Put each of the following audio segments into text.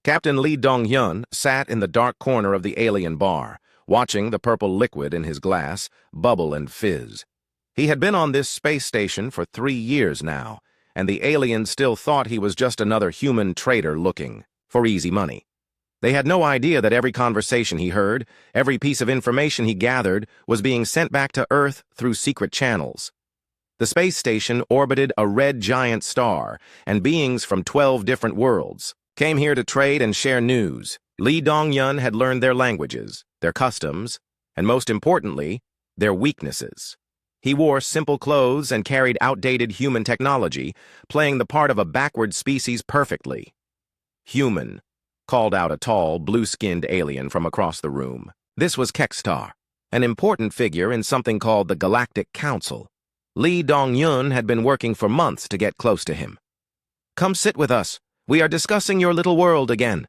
Captain Lee Dong-hyun sat in the dark corner of the alien bar, watching the purple liquid in his glass bubble and fizz. He had been on this space station for 3 years now, and the aliens still thought he was just another human trader looking for easy money. They had no idea that every conversation he heard, every piece of information he gathered, was being sent back to Earth through secret channels. The space station orbited a red giant star, and beings from 12 different worlds came here to trade and share news. Lee Dong-hyun had learned their languages, their customs, and most importantly, their weaknesses. He wore simple clothes and carried outdated human technology, playing the part of a backward species perfectly. "Human," called out a tall, blue-skinned alien from across the room. This was Kextar, an important figure in something called the Galactic Council. Lee Dong-hyun had been working for months to get close to him. "Come sit with us. We are discussing your little world again."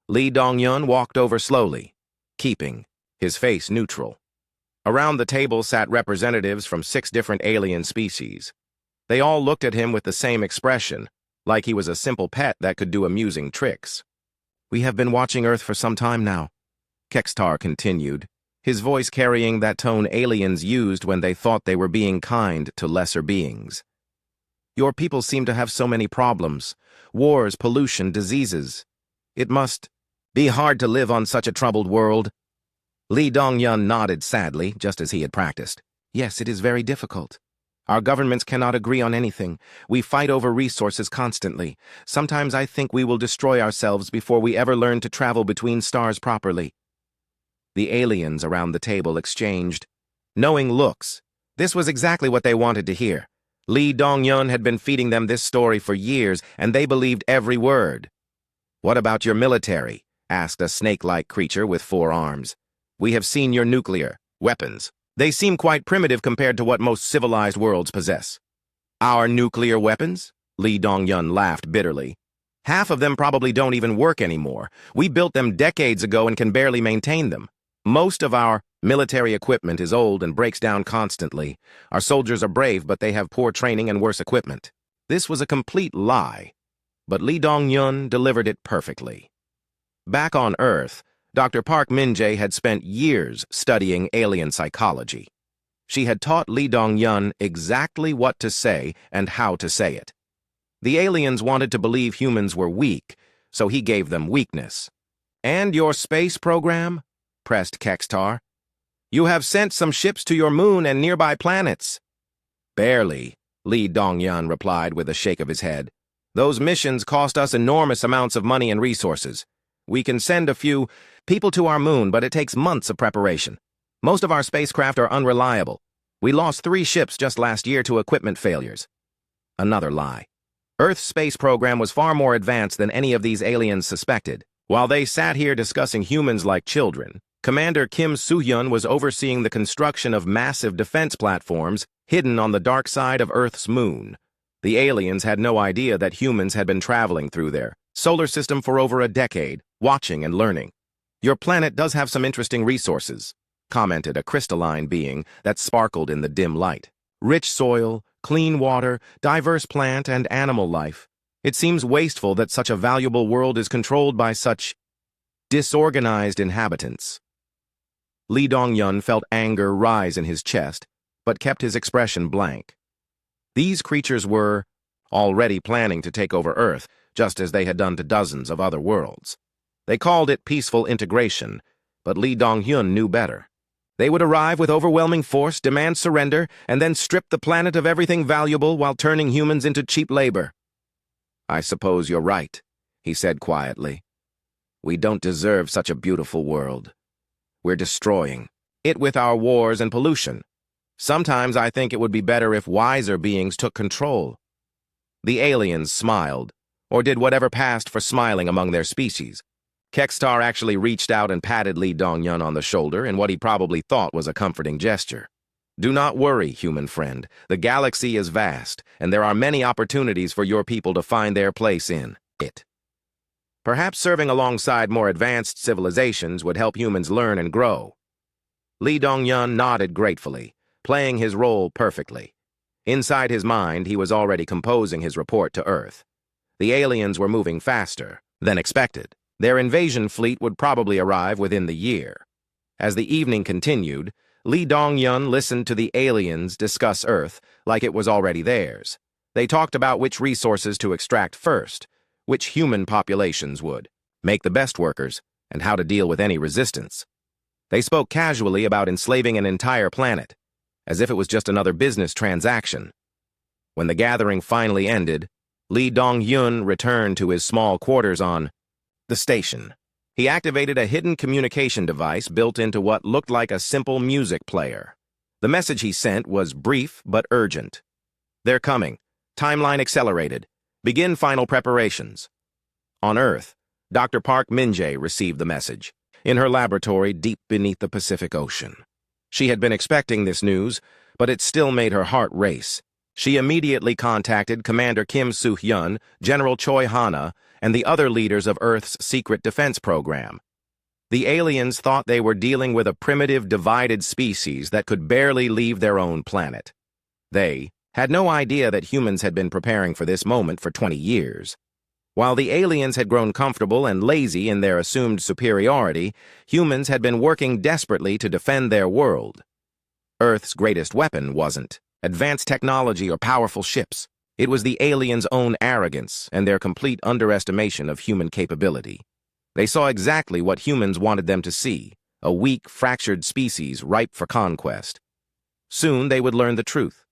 Lee Dong-hyun walked over slowly, keeping his face neutral. Around the table sat representatives from 6 different alien species. They all looked at him with the same expression, like he was a simple pet that could do amusing tricks. "We have been watching Earth for some time now," Kextar continued, his voice carrying that tone aliens used when they thought they were being kind to lesser beings. "Your people seem to have so many problems. Wars, pollution, diseases. It must be hard to live on such a troubled world." Lee Dong-hyun nodded sadly, just as he had practiced. "Yes, it is very difficult. Our governments cannot agree on anything. We fight over resources constantly. Sometimes I think we will destroy ourselves before we ever learn to travel between stars properly." The aliens around the table exchanged knowing looks. This was exactly what they wanted to hear. Lee Dong-hyun had been feeding them this story for years, and they believed every word. "What about your military?" asked a snake-like creature with 4 arms. "We have seen your nuclear weapons. They seem quite primitive compared to what most civilized worlds possess." "Our nuclear weapons?" Lee Dong-hyun laughed bitterly. "Half of them probably don't even work anymore. We built them decades ago and can barely maintain them. Most of our military equipment is old and breaks down constantly. Our soldiers are brave, but they have poor training and worse equipment." This was a complete lie, but Lee Dong-hyun delivered it perfectly. Back on Earth, Dr. Park Min-jae had spent years studying alien psychology. She had taught Lee Dong-hyun exactly what to say and how to say it. The aliens wanted to believe humans were weak, so he gave them weakness. "And your space program?" pressed Kextar. "You have sent some ships to your moon and nearby planets." "Barely," Lee Dong-hyun replied with a shake of his head. "Those missions cost us enormous amounts of money and resources. We can send a few people to our moon, but it takes months of preparation. Most of our spacecraft are unreliable. We lost 3 ships just last year to equipment failures." Another lie. Earth's space program was far more advanced than any of these aliens suspected. While they sat here discussing humans like children, Commander Kim Soo-hyun was overseeing the construction of massive defense platforms hidden on the dark side of Earth's moon. The aliens had no idea that humans had been traveling through their solar system for over a decade, watching and learning. "Your planet does have some interesting resources," commented a crystalline being that sparkled in the dim light. "Rich soil, clean water, diverse plant and animal life. It seems wasteful that such a valuable world is controlled by such disorganized inhabitants." Lee Dong-hyun felt anger rise in his chest, but kept his expression blank. These creatures were already planning to take over Earth, just as they had done to dozens of other worlds. They called it peaceful integration, but Lee Dong-hyun knew better. They would arrive with overwhelming force, demand surrender, and then strip the planet of everything valuable while turning humans into cheap labor. "I suppose you're right," he said quietly. "We don't deserve such a beautiful world. We're destroying it with our wars and pollution. Sometimes I think it would be better if wiser beings took control." The aliens smiled, or did whatever passed for smiling among their species. Kextar actually reached out and patted Lee Dong-hyun on the shoulder in what he probably thought was a comforting gesture. "Do not worry, human friend. The galaxy is vast, and there are many opportunities for your people to find their place in it. Perhaps serving alongside more advanced civilizations would help humans learn and grow." Lee Dong-hyun nodded gratefully, playing his role perfectly. Inside his mind, he was already composing his report to Earth. The aliens were moving faster than expected. Their invasion fleet would probably arrive within the year. As the evening continued, Lee Dong-yun listened to the aliens discuss Earth like it was already theirs. They talked about which resources to extract first, which human populations would make the best workers, and how to deal with any resistance. They spoke casually about enslaving an entire planet, as if it was just another business transaction. When the gathering finally ended, Lee Dong-yun returned to his small quarters on the station. He activated a hidden communication device built into what looked like a simple music player. The message he sent was brief but urgent. "They're coming. Timeline accelerated. Begin final preparations." On Earth, Dr. Park Min-jae received the message, in her laboratory deep beneath the Pacific Ocean. She had been expecting this news, but it still made her heart race. She immediately contacted Commander Kim Soo-hyun, General Choi Hana, and the other leaders of Earth's secret defense program. The aliens thought they were dealing with a primitive, divided species that could barely leave their own planet. They had no idea that humans had been preparing for this moment for 20 years. While the aliens had grown comfortable and lazy in their assumed superiority, humans had been working desperately to defend their world. Earth's greatest weapon wasn't advanced technology or powerful ships. It was the aliens' own arrogance and their complete underestimation of human capability. They saw exactly what humans wanted them to see, a weak, fractured species ripe for conquest. Soon they would learn the truth,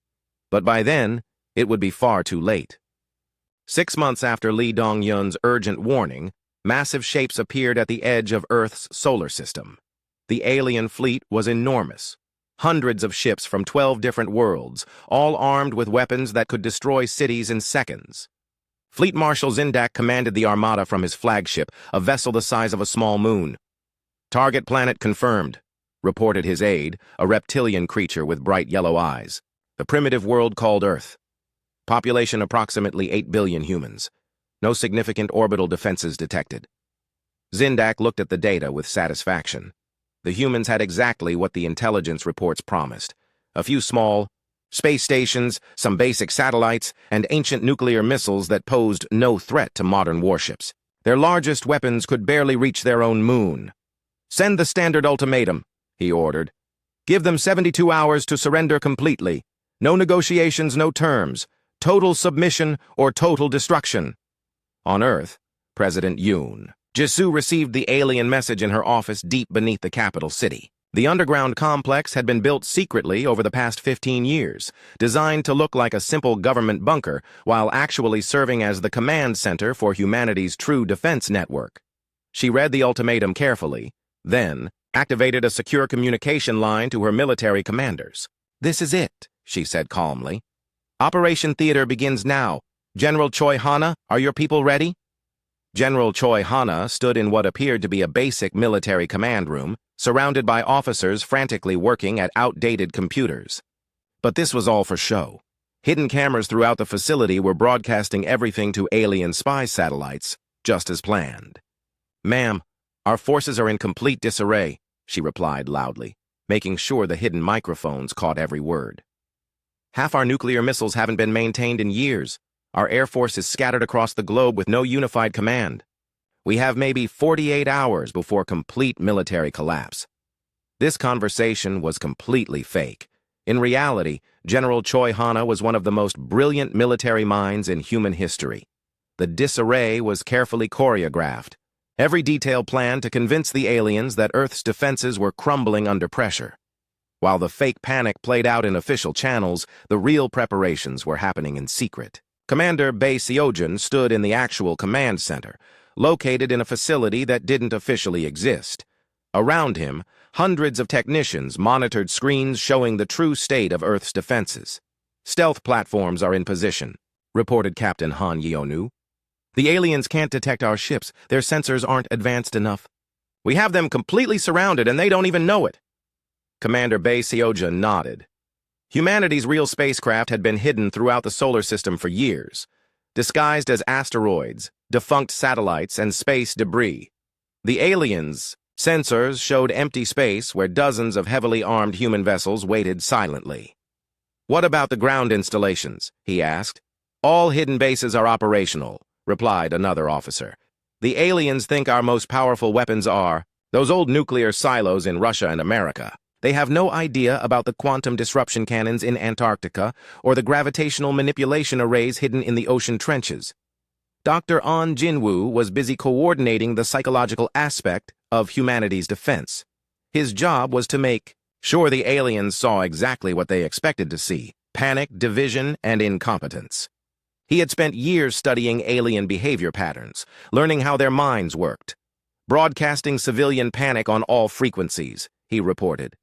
but by then, it would be far too late. 6 months after Lee Dong-yun's urgent warning, massive shapes appeared at the edge of Earth's solar system. The alien fleet was enormous. Hundreds of ships from 12 different worlds, all armed with weapons that could destroy cities in seconds. Fleet Marshal Zindak commanded the armada from his flagship, a vessel the size of a small moon. "Target planet confirmed," reported his aide, a reptilian creature with bright yellow eyes. "The primitive world called Earth. Population approximately 8 billion humans. No significant orbital defenses detected." Zindak looked at the data with satisfaction. The humans had exactly what the intelligence reports promised. A few small space stations, some basic satellites, and ancient nuclear missiles that posed no threat to modern warships. Their largest weapons could barely reach their own moon. "Send the standard ultimatum," he ordered. "Give them 72 hours to surrender completely. No negotiations, no terms. Total submission or total destruction." On Earth, President Yoon Jisoo received the alien message in her office deep beneath the capital city. The underground complex had been built secretly over the past 15 years, designed to look like a simple government bunker while actually serving as the command center for humanity's true defense network. She read the ultimatum carefully, then activated a secure communication line to her military commanders. "This is it," she said calmly. "Operation Theater begins now. General Choi Hana, are your people ready?" General Choi Hana stood in what appeared to be a basic military command room, surrounded by officers frantically working at outdated computers. But this was all for show. Hidden cameras throughout the facility were broadcasting everything to alien spy satellites, just as planned. "Ma'am, our forces are in complete disarray," she replied loudly, making sure the hidden microphones caught every word. "Half our nuclear missiles haven't been maintained in years. Our Air Force is scattered across the globe with no unified command. We have maybe 48 hours before complete military collapse." This conversation was completely fake. In reality, General Choi Hana was one of the most brilliant military minds in human history. The disarray was carefully choreographed, every detail planned to convince the aliens that Earth's defenses were crumbling under pressure. While the fake panic played out in official channels, the real preparations were happening in secret. Commander Bae Seojun stood in the actual command center, located in a facility that didn't officially exist. Around him, hundreds of technicians monitored screens showing the true state of Earth's defenses. "Stealth platforms are in position," reported Captain Han Yeonu. "The aliens can't detect our ships. Their sensors aren't advanced enough. We have them completely surrounded and they don't even know it." Commander Bae Seojun nodded. Humanity's real spacecraft had been hidden throughout the solar system for years, disguised as asteroids, defunct satellites, and space debris. The aliens' sensors showed empty space where dozens of heavily armed human vessels waited silently. "What about the ground installations?" he asked. "All hidden bases are operational," replied another officer. The aliens think our most powerful weapons are those old nuclear silos in Russia and America. They have no idea about the quantum disruption cannons in Antarctica or the gravitational manipulation arrays hidden in the ocean trenches. Dr. An Jinwoo was busy coordinating the psychological aspect of humanity's defense. His job was to make sure the aliens saw exactly what they expected to see: panic, division, and incompetence. He had spent years studying alien behavior patterns, learning how their minds worked. Broadcasting civilian panic on all frequencies, he reported.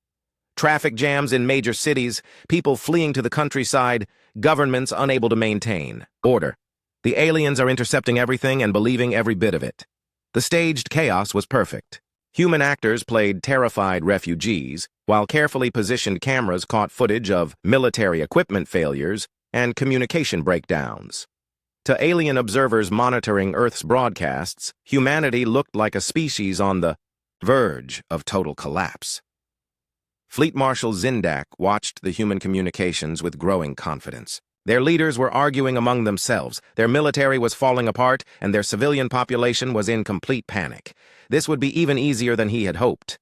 Traffic jams in major cities, people fleeing to the countryside, governments unable to maintain order. The aliens are intercepting everything and believing every bit of it. The staged chaos was perfect. Human actors played terrified refugees, while carefully positioned cameras caught footage of military equipment failures and communication breakdowns. To alien observers monitoring Earth's broadcasts, humanity looked like a species on the verge of total collapse. Fleet Marshal Zindak watched the human communications with growing confidence. Their leaders were arguing among themselves, their military was falling apart, and their civilian population was in complete panic. This would be even easier than he had hoped.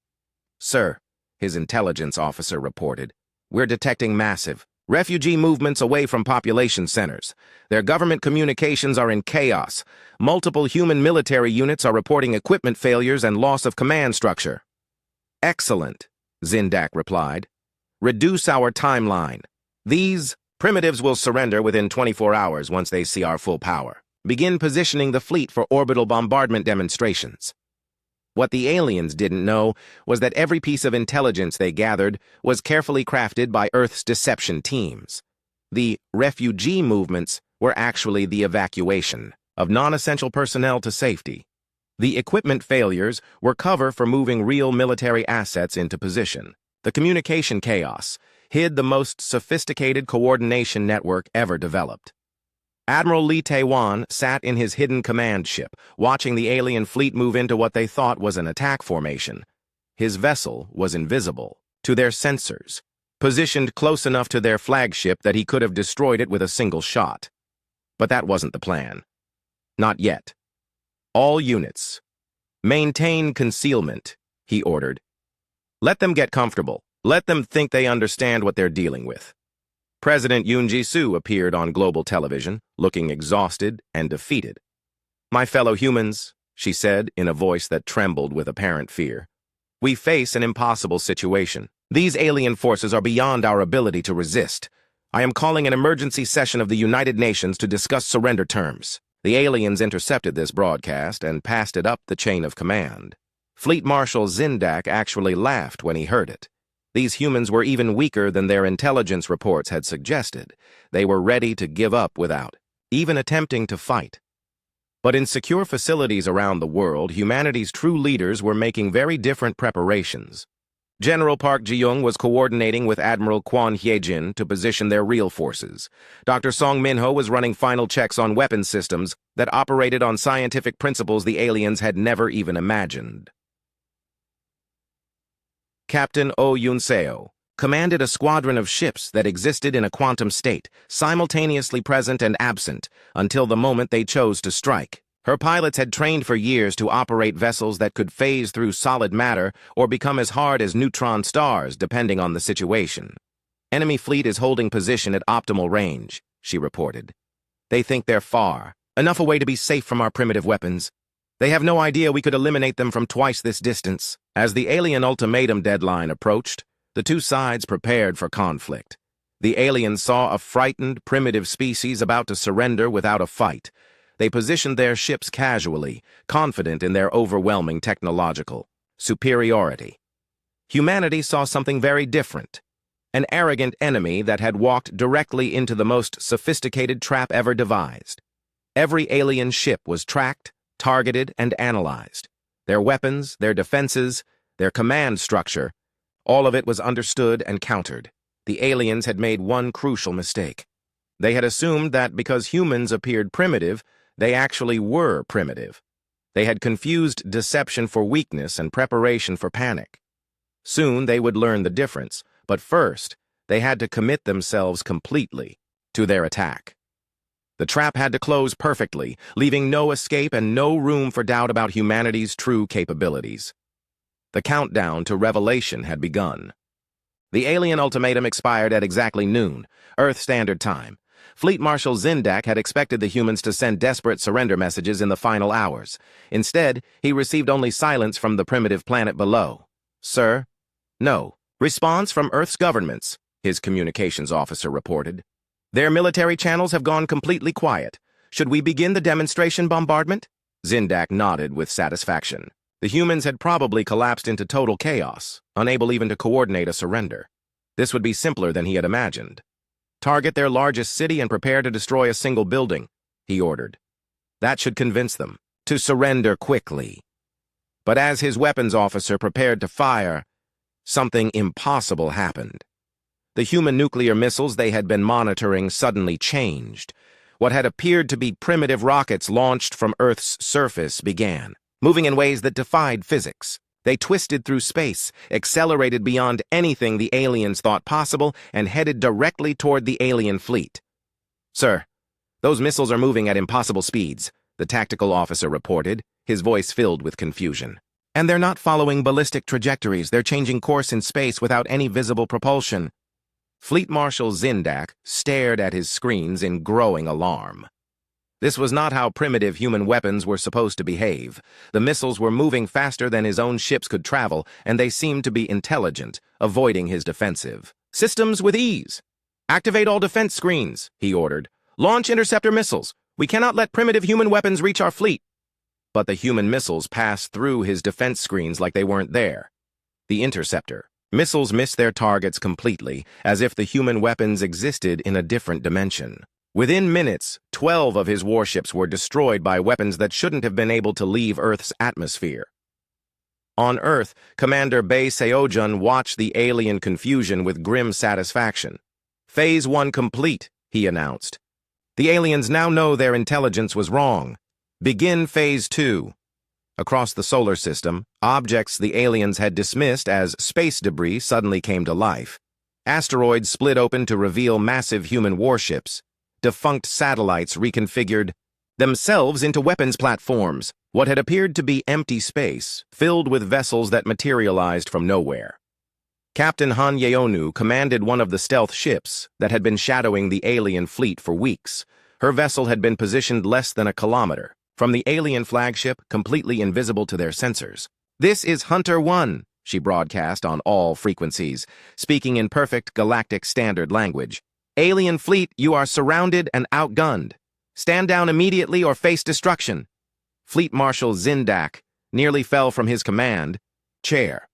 "Sir," his intelligence officer reported, "we're detecting massive refugee movements away from population centers. Their government communications are in chaos. Multiple human military units are reporting equipment failures and loss of command structure." "Excellent," Zindak replied. "Reduce our timeline. These primitives will surrender within 24 hours once they see our full power. Begin positioning the fleet for orbital bombardment demonstrations." What the aliens didn't know was that every piece of intelligence they gathered was carefully crafted by Earth's deception teams. The refugee movements were actually the evacuation of non-essential personnel to safety. The equipment failures were cover for moving real military assets into position. The communication chaos hid the most sophisticated coordination network ever developed. Admiral Lee Tae-wan sat in his hidden command ship, watching the alien fleet move into what they thought was an attack formation. His vessel was invisible to their sensors, positioned close enough to their flagship that he could have destroyed it with a single shot. But that wasn't the plan. Not yet. "All units, maintain concealment," he ordered. "Let them get comfortable. Let them think they understand what they're dealing with." President Yoon Ji-soo appeared on global television, looking exhausted and defeated. "My fellow humans," she said in a voice that trembled with apparent fear, "we face an impossible situation. These alien forces are beyond our ability to resist. I am calling an emergency session of the United Nations to discuss surrender terms." The aliens intercepted this broadcast and passed it up the chain of command. Fleet Marshal Zindak actually laughed when he heard it. These humans were even weaker than their intelligence reports had suggested. They were ready to give up without even attempting to fight. But in secure facilities around the world, humanity's true leaders were making very different preparations. General Park Ji-young was coordinating with Admiral Kwon Hye-jin to position their real forces. Dr. Song Min-ho was running final checks on weapon systems that operated on scientific principles the aliens had never even imagined. Captain Oh Yoon-seo commanded a squadron of ships that existed in a quantum state, simultaneously present and absent, until the moment they chose to strike. Her pilots had trained for years to operate vessels that could phase through solid matter or become as hard as neutron stars, depending on the situation. "Enemy fleet is holding position at optimal range," she reported. "They think they're far, enough away to be safe from our primitive weapons. They have no idea we could eliminate them from twice this distance." As the alien ultimatum deadline approached, the two sides prepared for conflict. The aliens saw a frightened, primitive species about to surrender without a fight. They positioned their ships casually, confident in their overwhelming technological superiority. Humanity saw something very different. An arrogant enemy that had walked directly into the most sophisticated trap ever devised. Every alien ship was tracked, targeted, and analyzed. Their weapons, their defenses, their command structure, all of it was understood and countered. The aliens had made one crucial mistake. They had assumed that because humans appeared primitive, they actually were primitive. They had confused deception for weakness and preparation for panic. Soon they would learn the difference, but first, they had to commit themselves completely to their attack. The trap had to close perfectly, leaving no escape and no room for doubt about humanity's true capabilities. The countdown to revelation had begun. The alien ultimatum expired at exactly noon, Earth Standard Time. Fleet Marshal Zindak had expected the humans to send desperate surrender messages in the final hours. Instead, he received only silence from the primitive planet below. "Sir?" "No. Response from Earth's governments," his communications officer reported. "Their military channels have gone completely quiet. Should we begin the demonstration bombardment?" Zindak nodded with satisfaction. The humans had probably collapsed into total chaos, unable even to coordinate a surrender. This would be simpler than he had imagined. "Target their largest city and prepare to destroy a single building," he ordered. That should convince them to surrender quickly. But as his weapons officer prepared to fire, something impossible happened. The human nuclear missiles they had been monitoring suddenly changed. What had appeared to be primitive rockets launched from Earth's surface began, moving in ways that defied physics. They twisted through space, accelerated beyond anything the aliens thought possible, and headed directly toward the alien fleet. "Sir, those missiles are moving at impossible speeds," the tactical officer reported, his voice filled with confusion. "And they're not following ballistic trajectories. They're changing course in space without any visible propulsion." Fleet Marshal Zindak stared at his screens in growing alarm. This was not how primitive human weapons were supposed to behave. The missiles were moving faster than his own ships could travel, and they seemed to be intelligent, avoiding his defensive. "Systems with ease. Activate all defense screens," he ordered. "Launch interceptor missiles. We cannot let primitive human weapons reach our fleet." But the human missiles passed through his defense screens like they weren't there. The interceptor. Missiles missed their targets completely, as if the human weapons existed in a different dimension. Within minutes, 12 of his warships were destroyed by weapons that shouldn't have been able to leave Earth's atmosphere. On Earth, Commander Bei Seojun watched the alien confusion with grim satisfaction. "Phase 1 complete," he announced. "The aliens now know their intelligence was wrong. Begin Phase 2. Across the solar system, objects the aliens had dismissed as space debris suddenly came to life. Asteroids split open to reveal massive human warships. Defunct satellites reconfigured themselves into weapons platforms. What had appeared to be empty space, filled with vessels that materialized from nowhere. Captain Han Yeonu commanded one of the stealth ships that had been shadowing the alien fleet for weeks. Her vessel had been positioned less than a kilometer from the alien flagship, completely invisible to their sensors. "This is Hunter 1, she broadcast on all frequencies, speaking in perfect galactic standard language. "Alien fleet, you are surrounded and outgunned. Stand down immediately or face destruction." Fleet Marshal Zindak nearly fell from his command chair.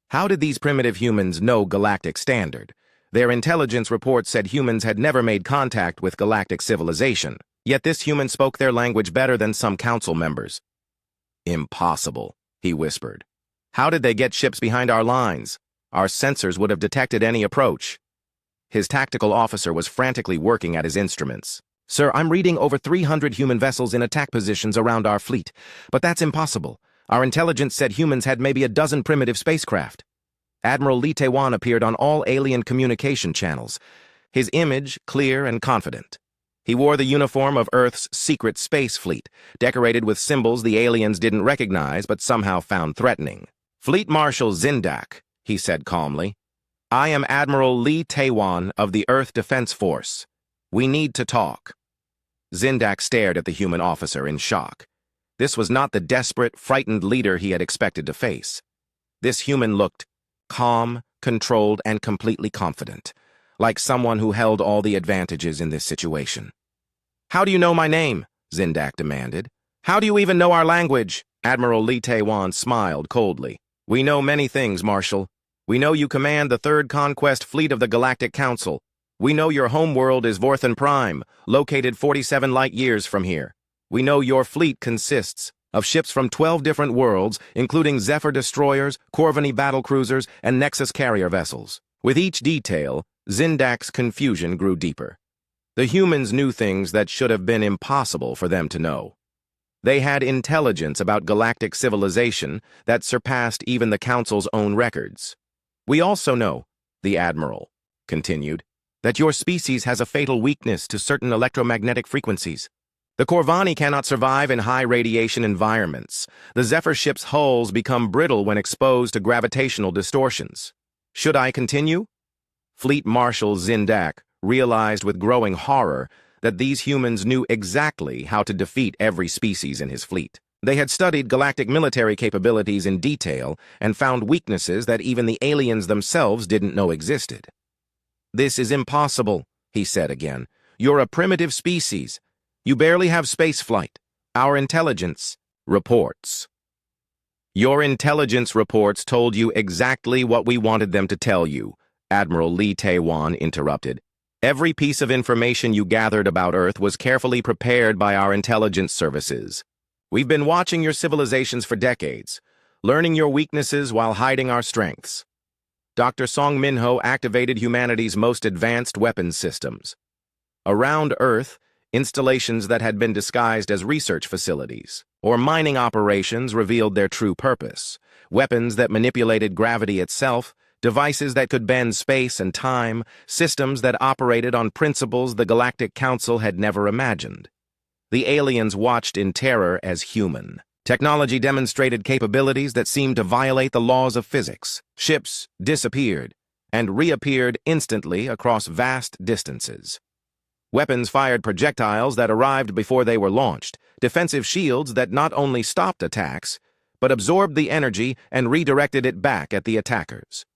How did these primitive humans know galactic standard? Their intelligence report said humans had never made contact with galactic civilization, yet this human spoke their language better than some council members. "Impossible," he whispered. "How did they get ships behind our lines? Our sensors would have detected any approach." His tactical officer was frantically working at his instruments. "Sir, I'm reading over 300 human vessels in attack positions around our fleet, but that's impossible. Our intelligence said humans had maybe a dozen primitive spacecraft." Admiral Lee Tae-wan appeared on all alien communication channels, his image clear and confident. He wore the uniform of Earth's secret space fleet, decorated with symbols the aliens didn't recognize but somehow found threatening. "Fleet Marshal Zindak," he said calmly. "I am Admiral Lee Tae-wan of the Earth Defense Force. We need to talk." Zindak stared at the human officer in shock. This was not the desperate, frightened leader he had expected to face. This human looked calm, controlled, and completely confident, like someone who held all the advantages in this situation. "How do you know my name?" Zindak demanded. "How do you even know our language?" Admiral Lee Tae-wan smiled coldly. "We know many things, Marshal. We know you command the Third Conquest Fleet of the Galactic Council. We know your homeworld is Vorthan Prime, located 47 light-years from here. We know your fleet consists of ships from 12 different worlds, including Zephyr destroyers, Corvini battlecruisers, and Nexus carrier vessels." With each detail, Zindak's confusion grew deeper. The humans knew things that should have been impossible for them to know. They had intelligence about galactic civilization that surpassed even the Council's own records. "We also know," the Admiral continued, that your species has a fatal weakness to certain electromagnetic frequencies. The Corvani cannot survive in high radiation environments. The Zephyr ship's hulls become brittle when exposed to gravitational distortions. Should I continue? Fleet Marshal Zindak realized with growing horror that these humans knew exactly how to defeat every species in his fleet. They had studied galactic military capabilities in detail and found weaknesses that even the aliens themselves didn't know existed. "This is impossible," he said again. "You're a primitive species. You barely have space flight. Our intelligence reports." "Your intelligence reports told you exactly what we wanted them to tell you," Admiral Lee Tae-wan interrupted. "Every piece of information you gathered about Earth was carefully prepared by our intelligence services. We've been watching your civilizations for decades, learning your weaknesses while hiding our strengths. Dr. Song Minho activated humanity's most advanced weapons systems. Around Earth, installations that had been disguised as research facilities or mining operations revealed their true purpose. Weapons that manipulated gravity itself, devices that could bend space and time, systems that operated on principles the Galactic Council had never imagined. The aliens watched in terror as human. Technology demonstrated capabilities that seemed to violate the laws of physics. Ships disappeared and reappeared instantly across vast distances. Weapons fired projectiles that arrived before they were launched, defensive shields that not only stopped attacks, but absorbed the energy and redirected it back at the attackers.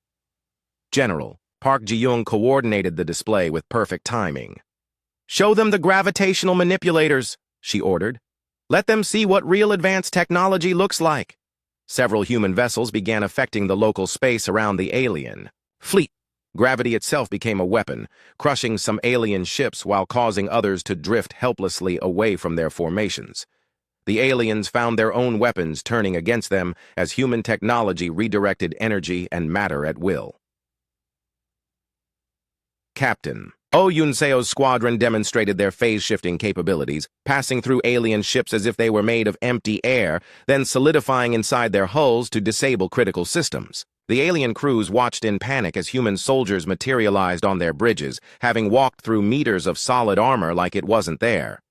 General Park Ji-young coordinated the display with perfect timing. "Show them the gravitational manipulators," she ordered. "Let them see what real advanced technology looks like." Several human vessels began affecting the local space around the alien fleet. Gravity itself became a weapon, crushing some alien ships while causing others to drift helplessly away from their formations. The aliens found their own weapons turning against them as human technology redirected energy and matter at will. Captain Oh Yun-seo's squadron demonstrated their phase-shifting capabilities, passing through alien ships as if they were made of empty air, then solidifying inside their hulls to disable critical systems. The alien crews watched in panic as human soldiers materialized on their bridges, having walked through meters of solid armor like it wasn't there.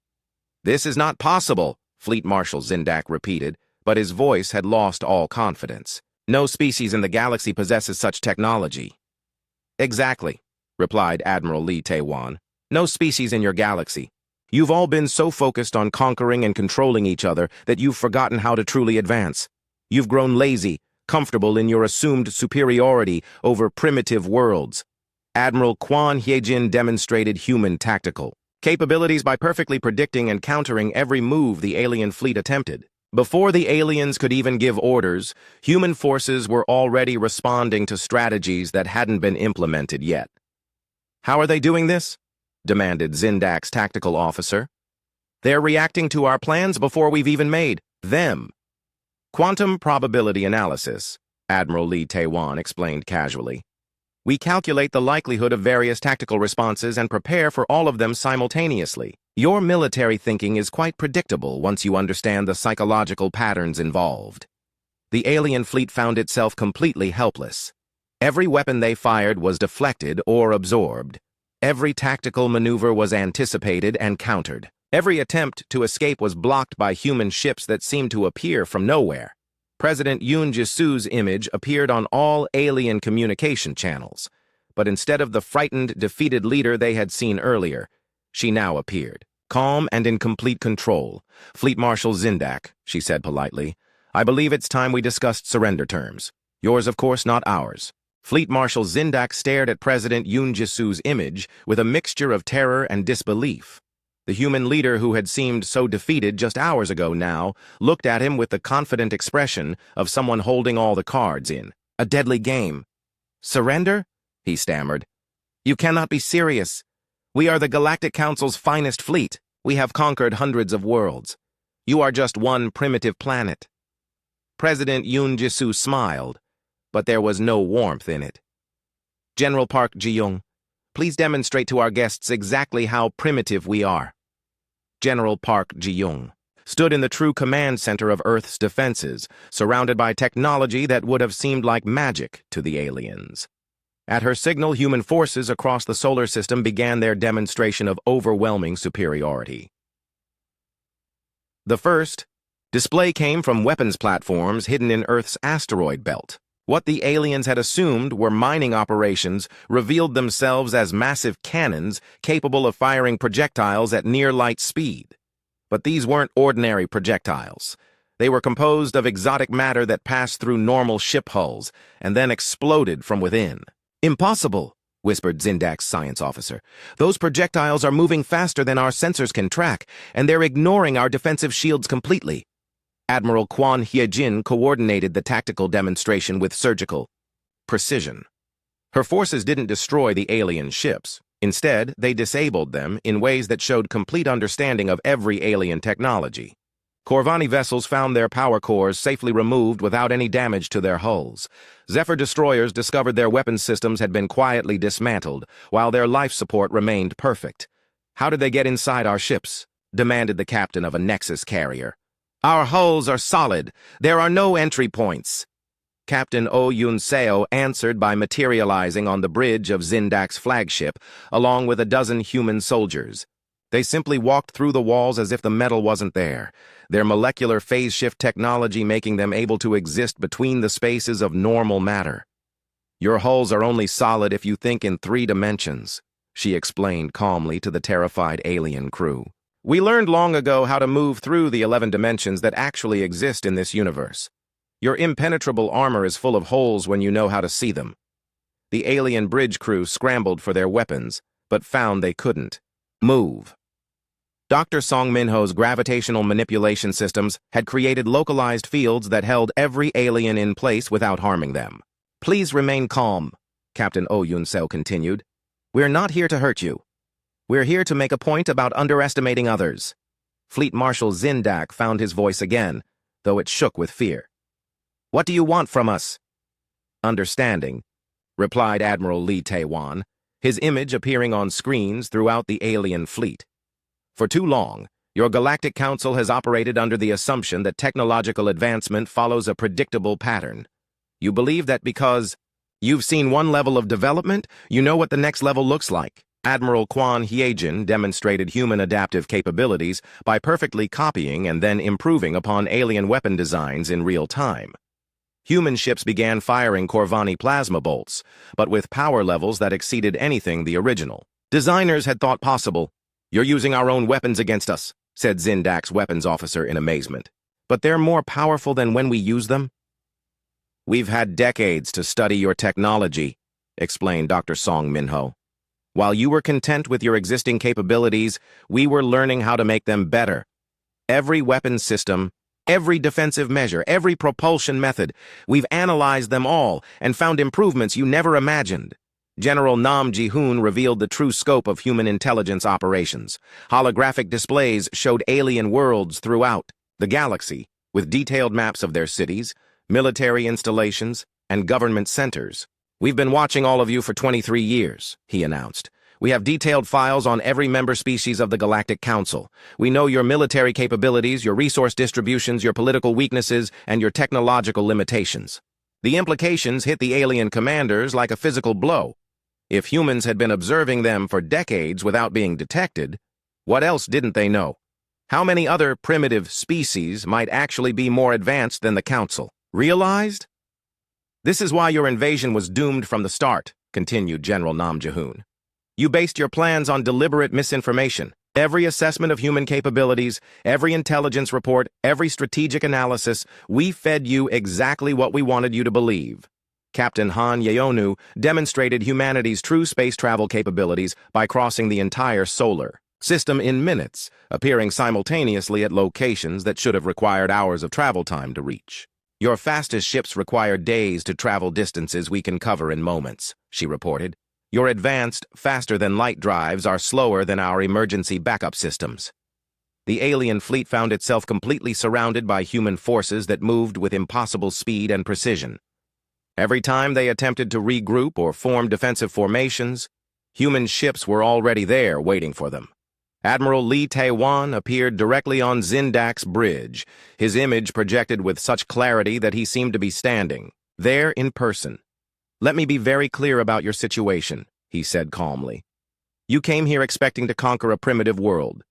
"This is not possible," Fleet Marshal Zindak repeated, but his voice had lost all confidence. "No species in the galaxy possesses such technology." "Exactly," replied Admiral Lee Tae-wan. "No species in your galaxy. You've all been so focused on conquering and controlling each other that you've forgotten how to truly advance. You've grown lazy, comfortable in your assumed superiority over primitive worlds." Admiral Kwon Hyejin demonstrated human tactical capabilities by perfectly predicting and countering every move the alien fleet attempted. Before the aliens could even give orders, human forces were already responding to strategies that hadn't been implemented yet. "How are they doing this?" demanded Zindak's tactical officer. "They're reacting to our plans before we've even made them." "Quantum probability analysis," Admiral Lee Tae-wan explained casually. "We calculate the likelihood of various tactical responses and prepare for all of them simultaneously. Your military thinking is quite predictable once you understand the psychological patterns involved." The alien fleet found itself completely helpless. Every weapon they fired was deflected or absorbed. Every tactical maneuver was anticipated and countered. Every attempt to escape was blocked by human ships that seemed to appear from nowhere. President Yoon Ji-soo's image appeared on all alien communication channels, but instead of the frightened, defeated leader they had seen earlier, she now appeared, calm and in complete control. "Fleet Marshal Zindak," she said politely, "I believe it's time we discussed surrender terms. Yours, of course, not ours." Fleet Marshal Zindak stared at President Yoon Ji-soo's image with a mixture of terror and disbelief. The human leader who had seemed so defeated just hours ago now looked at him with the confident expression of someone holding all the cards in a deadly game. "Surrender?" he stammered. "You cannot be serious. We are the Galactic Council's finest fleet. We have conquered hundreds of worlds. You are just one primitive planet." President Yoon Ji-soo smiled, but there was no warmth in it. "General Park Ji-young, please demonstrate to our guests exactly how primitive we are." General Park Ji-young stood in the true command center of Earth's defenses, surrounded by technology that would have seemed like magic to the aliens. At her signal, human forces across the solar system began their demonstration of overwhelming superiority. The first display came from weapons platforms hidden in Earth's asteroid belt. What the aliens had assumed were mining operations revealed themselves as massive cannons capable of firing projectiles at near-light speed. But these weren't ordinary projectiles. They were composed of exotic matter that passed through normal ship hulls and then exploded from within. "Impossible," whispered Zindak's science officer. "Those projectiles are moving faster than our sensors can track, and they're ignoring our defensive shields completely." Admiral Quan Hyejin coordinated the tactical demonstration with surgical precision. Her forces didn't destroy the alien ships. Instead, they disabled them in ways that showed complete understanding of every alien technology. Corvani vessels found their power cores safely removed without any damage to their hulls. Zephyr destroyers discovered their weapons systems had been quietly dismantled, while their life support remained perfect. "How did they get inside our ships?" demanded the captain of a Nexus carrier. "Our hulls are solid. There are no entry points." Captain Oh Yun-seo answered by materializing on the bridge of Zindak's flagship, along with a dozen human soldiers. They simply walked through the walls as if the metal wasn't there, their molecular phase shift technology making them able to exist between the spaces of normal matter. "Your hulls are only solid if you think in 3 dimensions, she explained calmly to the terrified alien crew. "We learned long ago how to move through the 11 dimensions that actually exist in this universe. Your impenetrable armor is full of holes when you know how to see them." The alien bridge crew scrambled for their weapons, but found they couldn't move. Dr. Song Minho's gravitational manipulation systems had created localized fields that held every alien in place without harming them. "Please remain calm," Captain Oh Yun-seo continued. "We're not here to hurt you. We're here to make a point about underestimating others." Fleet Marshal Zindak found his voice again, though it shook with fear. "What do you want from us?" "Understanding," replied Admiral Lee Tae-wan, his image appearing on screens throughout the alien fleet. "For too long, your Galactic Council has operated under the assumption that technological advancement follows a predictable pattern. You believe that because you've seen one level of development, you know what the next level looks like." Admiral Quan Hyejin demonstrated human adaptive capabilities by perfectly copying and then improving upon alien weapon designs in real time. Human ships began firing Corvani plasma bolts, but with power levels that exceeded anything the original designers had thought possible. "You're using our own weapons against us," said Zindak's weapons officer in amazement. "But they're more powerful than when we use them?" "We've had decades to study your technology," explained Dr. Song Minho. "While you were content with your existing capabilities, we were learning how to make them better. Every weapon system, every defensive measure, every propulsion method, we've analyzed them all and found improvements you never imagined." General Nam Ji-hoon revealed the true scope of human intelligence operations. Holographic displays showed alien worlds throughout the galaxy, with detailed maps of their cities, military installations, and government centers. "We've been watching all of you for 23 years, he announced. "We have detailed files on every member species of the Galactic Council. We know your military capabilities, your resource distributions, your political weaknesses, and your technological limitations." The implications hit the alien commanders like a physical blow. If humans had been observing them for decades without being detected, what else didn't they know? How many other primitive species might actually be more advanced than the Council realized? "This is why your invasion was doomed from the start," continued General Nam Ji-hoon. "You based your plans on deliberate misinformation. Every assessment of human capabilities, every intelligence report, every strategic analysis, we fed you exactly what we wanted you to believe." Captain Han Yeonu demonstrated humanity's true space travel capabilities by crossing the entire solar system in minutes, appearing simultaneously at locations that should have required hours of travel time to reach. "Your fastest ships require days to travel distances we can cover in moments," she reported. "Your advanced, faster-than-light drives are slower than our emergency backup systems." The alien fleet found itself completely surrounded by human forces that moved with impossible speed and precision. Every time they attempted to regroup or form defensive formations, human ships were already there waiting for them. Admiral Lee Tae-wan appeared directly on Zindak's bridge, his image projected with such clarity that he seemed to be standing there in person. Let me be very clear about your situation, he said calmly. You came here expecting to conquer a primitive world.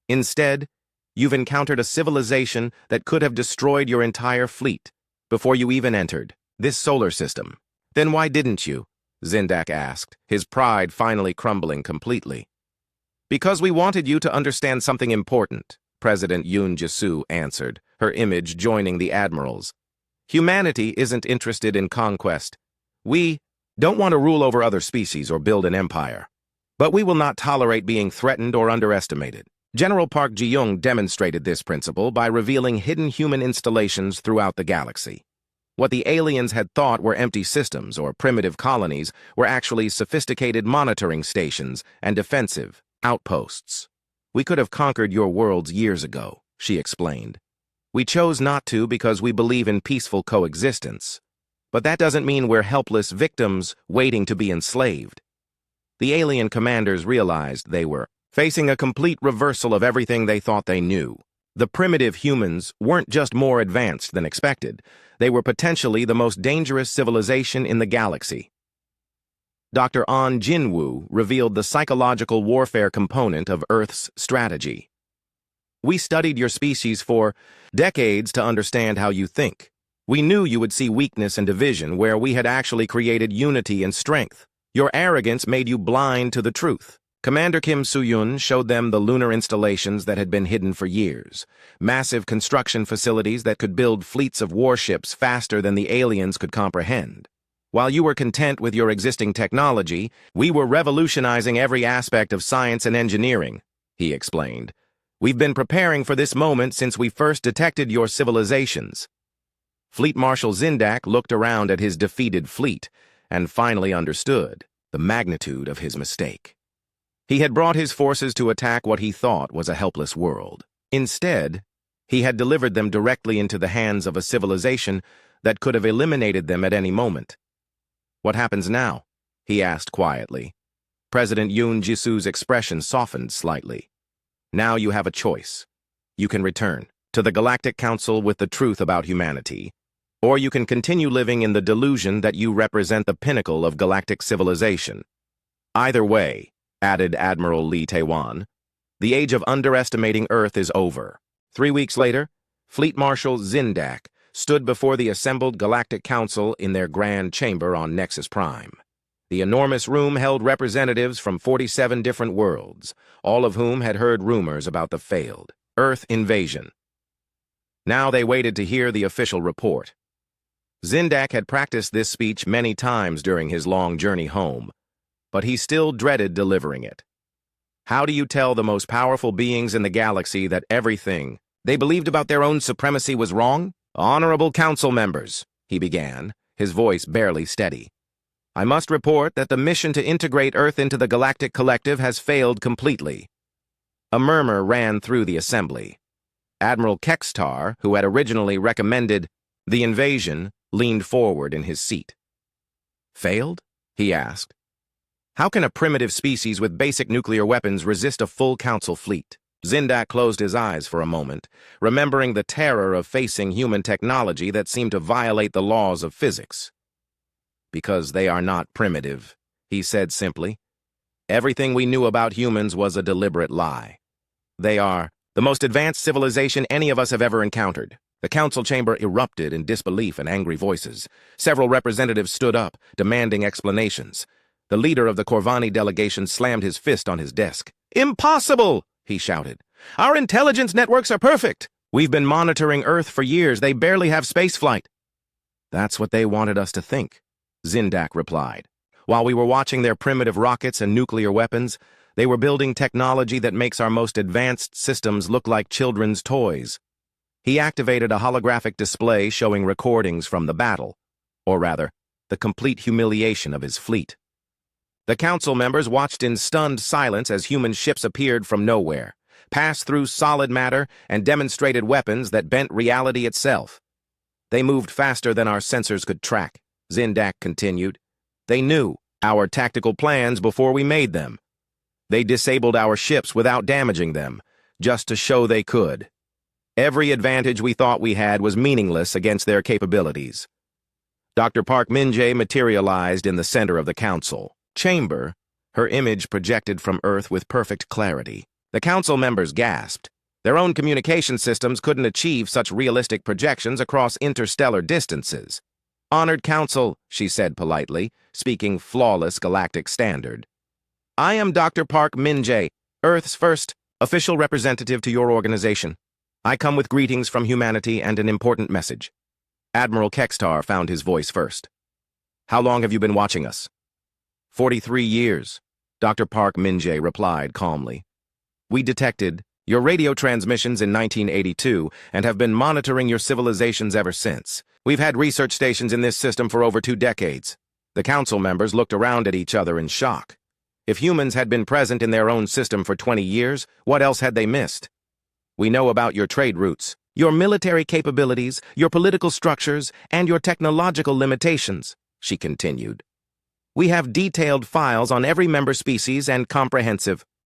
Instead, you've encountered a civilization that could have destroyed your entire fleet before you even entered this solar system. Then why didn't you? Zindak asked, his pride finally crumbling completely. Because we wanted you to understand something important, President Yoon Jisoo answered, her image joining the admiral's. Humanity isn't interested in conquest. We don't want to rule over other species or build an empire. But we will not tolerate being threatened or underestimated. General Park Ji-young demonstrated this principle by revealing hidden human installations throughout the galaxy. What the aliens had thought were empty systems or primitive colonies were actually sophisticated monitoring stations and defensive outposts. We could have conquered your worlds years ago, she explained. We chose not to because we believe in peaceful coexistence. But that doesn't mean we're helpless victims waiting to be enslaved. The alien commanders realized they were facing a complete reversal of everything they thought they knew. The primitive humans weren't just more advanced than expected. They were potentially the most dangerous civilization in the galaxy. Dr. An Jinwoo revealed the psychological warfare component of Earth's strategy. We studied your species for decades to understand how you think. We knew you would see weakness and division where we had actually created unity and strength. Your arrogance made you blind to the truth. Commander Kim Soo-yoon showed them the lunar installations that had been hidden for years, massive construction facilities that could build fleets of warships faster than the aliens could comprehend. While you were content with your existing technology, we were revolutionizing every aspect of science and engineering, he explained. We've been preparing for this moment since we first detected your civilizations. Fleet Marshal Zindak looked around at his defeated fleet and finally understood the magnitude of his mistake. He had brought his forces to attack what he thought was a helpless world. Instead, he had delivered them directly into the hands of a civilization that could have eliminated them at any moment. What happens now? He asked quietly. President Yoon Jisoo's expression softened slightly. Now you have a choice. You can return to the Galactic Council with the truth about humanity, or you can continue living in the delusion that you represent the pinnacle of galactic civilization. Either way, added Admiral Lee Tae-wan, the age of underestimating Earth is over. 3 weeks later, Fleet Marshal Zindak stood before the assembled Galactic Council in their grand chamber on Nexus Prime. The enormous room held representatives from 47 different worlds, all of whom had heard rumors about the failed Earth invasion. Now they waited to hear the official report. Zindak had practiced this speech many times during his long journey home, but he still dreaded delivering it. How do you tell the most powerful beings in the galaxy that everything they believed about their own supremacy was wrong? Honorable council members, he began, his voice barely steady. I must report that the mission to integrate Earth into the Galactic Collective has failed completely. A murmur ran through the assembly. Admiral Kextar, who had originally recommended the invasion, leaned forward in his seat. Failed? He asked. How can a primitive species with basic nuclear weapons resist a full council fleet? Zindak closed his eyes for a moment, remembering the terror of facing human technology that seemed to violate the laws of physics. Because they are not primitive, he said simply. Everything we knew about humans was a deliberate lie. They are the most advanced civilization any of us have ever encountered. The council chamber erupted in disbelief and angry voices. Several representatives stood up, demanding explanations. The leader of the Corvani delegation slammed his fist on his desk. Impossible! He shouted. Our intelligence networks are perfect. We've been monitoring Earth for years. They barely have spaceflight. That's what they wanted us to think, Zindak replied. While we were watching their primitive rockets and nuclear weapons, they were building technology that makes our most advanced systems look like children's toys. He activated a holographic display showing recordings from the battle, or rather, the complete humiliation of his fleet. The council members watched in stunned silence as human ships appeared from nowhere, passed through solid matter, and demonstrated weapons that bent reality itself. They moved faster than our sensors could track, Zindak continued. They knew our tactical plans before we made them. They disabled our ships without damaging them, just to show they could. Every advantage we thought we had was meaningless against their capabilities. Dr. Park Min-jae materialized in the center of the council chamber, her image projected from Earth with perfect clarity. The council members gasped. Their own communication systems couldn't achieve such realistic projections across interstellar distances. "Honored Council," she said politely, speaking flawless galactic standard. "I am Dr. Park Min-jae, Earth's first official representative to your organization. I come with greetings from humanity and an important message." Admiral Kextar found his voice first. "How long have you been watching us?" 43 years, Dr. Park Min-jae replied calmly. "We detected your radio transmissions in 1982 and have been monitoring your civilizations ever since. We've had research stations in this system for over 2 decades. The council members looked around at each other in shock. If humans had been present in their own system for 20 years, what else had they missed? "We know about your trade routes, your military capabilities, your political structures, and your technological limitations," she continued. "We have detailed files on every member species and comprehensive